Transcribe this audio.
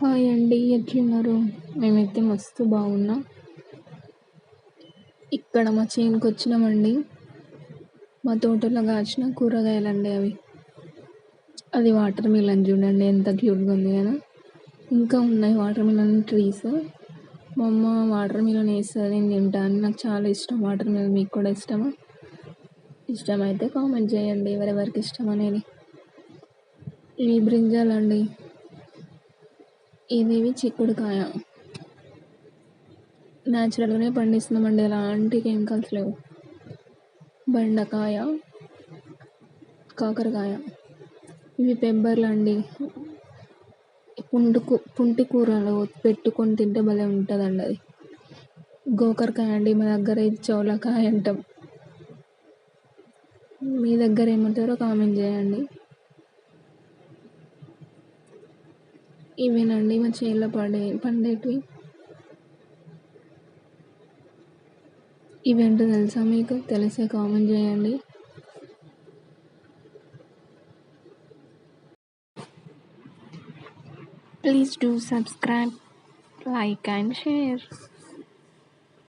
Hi అండి. ఎట్లున్నారు? మేమైతే మస్తు బాగున్నాం. ఇక్కడ మా చేనుకొచ్చినామండి. మా తోటలో కాచిన కూరగాయలండి అవి. అది వాటర్ మిలన్ చూడండి ఎంత క్యూట్‌గా ఉంది కదా! ఇంకా ఉన్నాయి వాటర్ మిలన్ ట్రీస్. మా అమ్మ వాటర్ మిలన్ ఏస్తది నేను తింటాను. నాకు చాలా ఇష్టం వాటర్ మిలన్. మీకు కూడా ఇష్టమా? ఇష్టమైతే కామెంట్ చేయండి ఎవరెవరికి ఇష్టం అనేది. ఇవి బ్రింజాలండి. ఇదేవి చిక్కుడుకాయ. న్యాచురల్‌గానే పండిస్తున్నామండి. ఎలాంటి కెమికల్స్ లేవు. బెండకాయ, కాకరకాయ. ఇవి పెబ్బర్లండి. పుంటి కూరలో పెట్టుకొని తింటే భలే ఉంటుందండి అది. గోకరకాయ అండి. మా దగ్గర ఇది చౌలకాయ అంటాం. మీ దగ్గర ఏమంటారో కామెంట్ చేయండి. ఇవేనండి మా చేనులో పండేటివి. ఇవేంటో తెలుసా మీకు? తెలిస్తే కామెంట్ చేయండి. Please do subscribe, like and share.